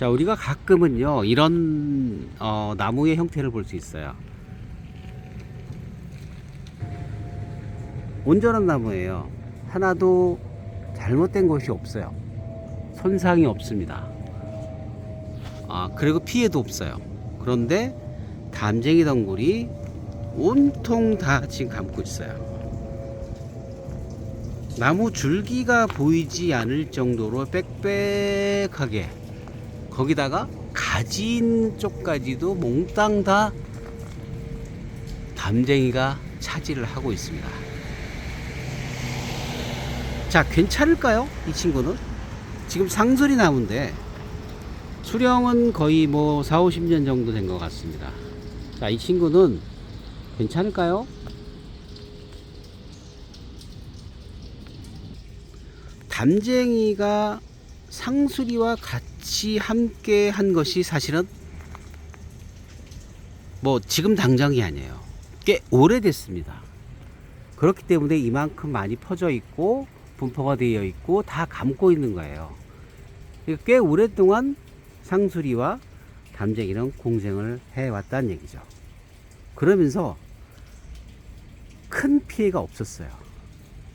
자, 우리가 가끔은요, 이런 나무의 형태를 볼 수 있어요. 온전한 나무예요. 하나도 잘못된 것이 없어요. 손상이 없습니다. 그리고 피해도 없어요. 그런데 담쟁이 덩굴이 온통 다 지금 감고 있어요. 나무 줄기가 보이지 않을 정도로 빽빽하게, 거기다가 가진 쪽까지도 몽땅 다 담쟁이가 차지를 하고 있습니다. 자, 괜찮을까요? 이 친구는 지금 상수리 나무인데 수령은 거의 뭐 4, 50년 정도 된 것 같습니다. 자, 이 친구는 괜찮을까요? 담쟁이가 상수리와 같이 함께 한 것이 사실은 뭐 지금 당장이 아니에요. 꽤 오래됐습니다. 그렇기 때문에 이만큼 많이 퍼져 있고 분포가 되어 있고 다 감고 있는 거예요. 꽤 오랫동안 상수리와 담쟁이는 공생을 해왔다는 얘기죠. 그러면서 큰 피해가 없었어요.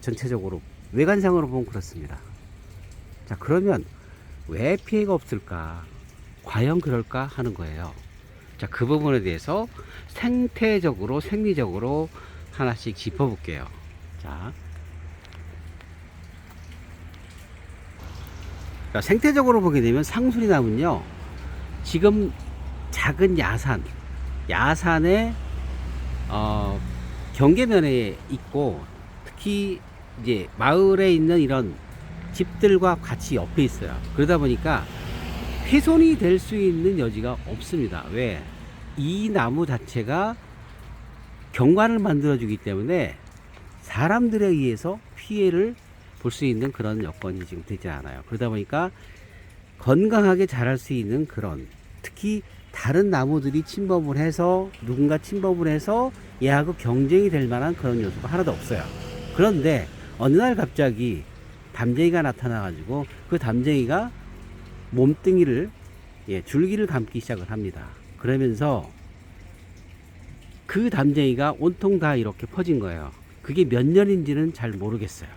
전체적으로 외관상으로 보면 그렇습니다. 자, 그러면 왜 피해가 없을까? 과연 그럴까 하는 거예요. 자, 그 부분에 대해서 생태적으로, 생리적으로 하나씩 짚어볼게요. 자, 생태적으로 보게 되면 상수리 나무는요, 지금 작은 야산의 경계면에 있고, 특히 이제 마을에 있는 이런 집들과 같이 옆에 있어요. 그러다 보니까 훼손이 될 수 있는 여지가 없습니다. 왜? 이 나무 자체가 경관을 만들어주기 때문에 사람들에 의해서 피해를 볼 수 있는 그런 여건이 지금 되지 않아요. 그러다 보니까 건강하게 자랄 수 있는 그런, 특히 다른 나무들이 침범을 해서, 누군가 침범을 해서 얘하고 경쟁이 될 만한 그런 요소가 하나도 없어요. 그런데 어느 날 갑자기 담쟁이가 나타나 가지고 그 담쟁이가 몸뚱이를, 줄기를 감기 시작을 합니다. 그러면서 그 담쟁이가 온통 다 이렇게 퍼진 거예요. 그게 몇 년인지는 잘 모르겠어요.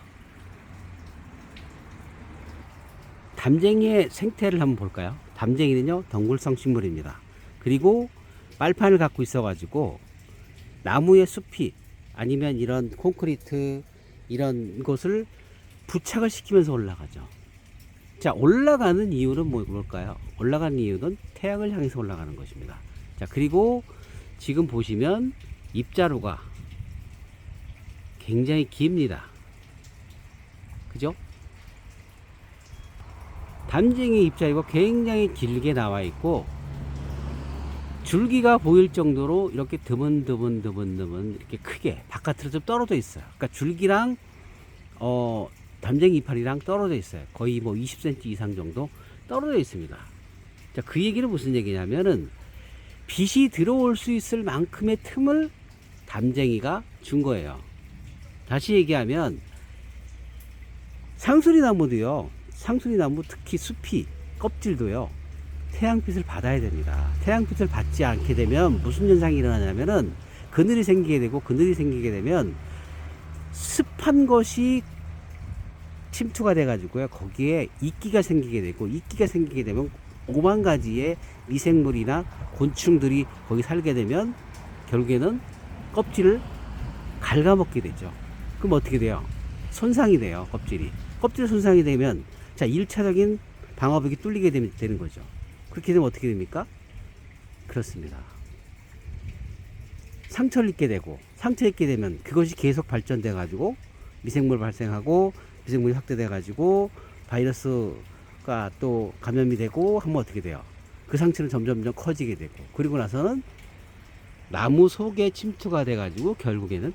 담쟁이의 생태를 한번 볼까요? 담쟁이는요, 덩굴성 식물입니다. 그리고 빨판을 갖고 있어 가지고 나무의 숲이, 아니면 이런 콘크리트 이런 것을 부착을 시키면서 올라가죠. 자, 올라가는 이유는 뭘까요? 올라가는 이유는 태양을 향해서 올라가는 것입니다. 자, 그리고 지금 보시면 잎자루가 굉장히 깁니다. 그죠? 담쟁이 잎자루가 굉장히 길게 나와 있고, 줄기가 보일 정도로 이렇게 드문드문 이렇게 크게 바깥으로 좀 떨어져 있어요. 그러니까 줄기랑 담쟁이 이파리랑 떨어져 있어요. 거의 뭐 20cm 이상 정도 떨어져 있습니다. 자, 그 얘기는 무슨 얘기냐면은 빛이 들어올 수 있을 만큼의 틈을 담쟁이가 준 거예요. 다시 얘기하면 상수리 나무도요, 상수리 나무 특히 숲이, 껍질도요, 태양빛을 받아야 됩니다. 태양빛을 받지 않게 되면 무슨 현상이 일어나냐면은 그늘이 생기게 되고, 그늘이 생기게 되면 습한 것이 침투가 돼 가지고요, 거기에 이끼가 생기게 되고, 이끼가 생기게 되면 5만 가지의 미생물이나 곤충들이 거기 살게 되면 결국에는 껍질을 갉아먹게 되죠. 그럼 어떻게 돼요? 손상이 돼요. 껍질 손상이 되면, 자, 1차적인 방어벽이 뚫리게 되는 거죠. 그렇게 되면 어떻게 됩니까? 그렇습니다. 상처를 입게 되고, 상처 입게 되면 그것이 계속 발전돼 가지고 미생물 발생하고, 미생물이 확대돼 가지고 바이러스가 또 감염이 되고 하면 어떻게 돼요? 그 상처는 점점 커지게 되고, 그리고 나서는 나무 속에 침투가 돼 가지고 결국에는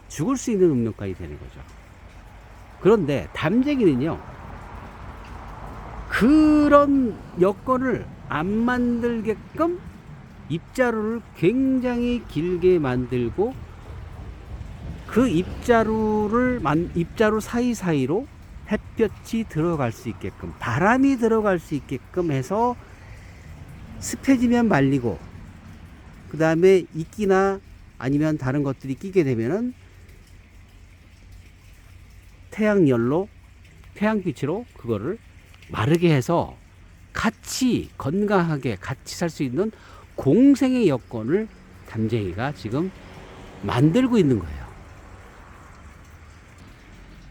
죽을 수 있는 운명까지 되는 거죠. 그런데 담쟁이는요, 그런 여건을 안 만들게끔 잎자루를 굉장히 길게 만들고, 그 잎자루 사이사이로 햇볕이 들어갈 수 있게끔, 바람이 들어갈 수 있게끔 해서 습해지면 말리고, 그 다음에 이끼나 아니면 다른 것들이 끼게 되면은 태양열로, 태양빛으로 그거를 마르게 해서 같이 건강하게 같이 살 수 있는 공생의 여건을 담쟁이가 지금 만들고 있는 거예요.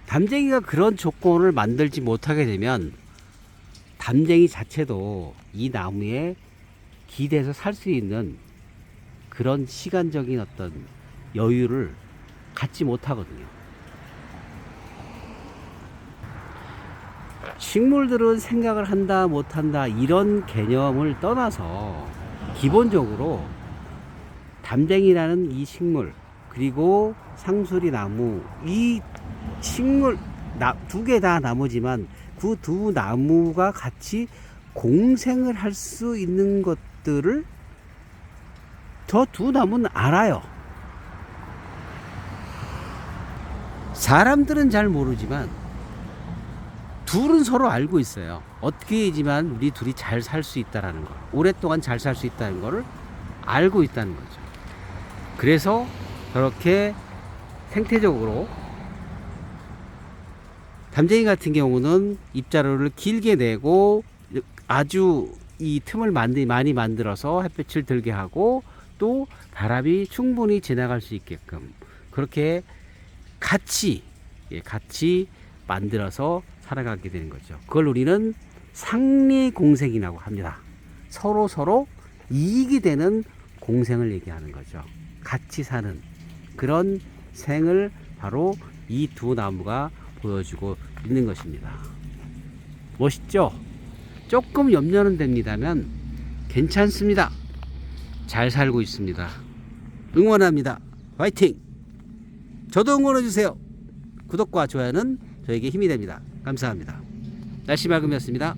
담쟁이가 그런 조건을 만들지 못하게 되면 담쟁이 자체도 이 나무에 기대서 살 수 있는 그런 시간적인 어떤 여유를 갖지 못하거든요. 식물들은 생각을 한다 못한다 이런 개념을 떠나서 기본적으로 담쟁이라는 이 식물, 그리고 상수리 나무, 이 식물 두 개 다 나무지만 그 두 나무가 같이 공생을 할 수 있는 것들을 저 두 나무는 알아요. 사람들은 잘 모르지만 둘은 서로 알고 있어요. 어떻게지만 우리 둘이 잘 살 수 있다라는 거, 오랫동안 잘 살 수 있다는 거를 알고 있다는 거죠. 그래서 저렇게 생태적으로 담쟁이 같은 경우는 잎자루를 길게 내고 아주 이 틈을 많이 만들어서 햇빛을 들게 하고 또 바람이 충분히 지나갈 수 있게끔 그렇게 같이 만들어서 살아가게 되는 거죠. 그걸 우리는 상리공생이라고 합니다. 서로 이익이 되는 공생을 얘기하는 거죠. 같이 사는 그런 생을 바로 이 두 나무가 보여주고 있는 것입니다. 멋있죠? 조금 염려는 됩니다만 괜찮습니다. 잘 살고 있습니다. 응원합니다. 화이팅! 저도 응원해주세요. 구독과 좋아요는 저에게 힘이 됩니다. 감사합니다. 날씨 맑음이었습니다.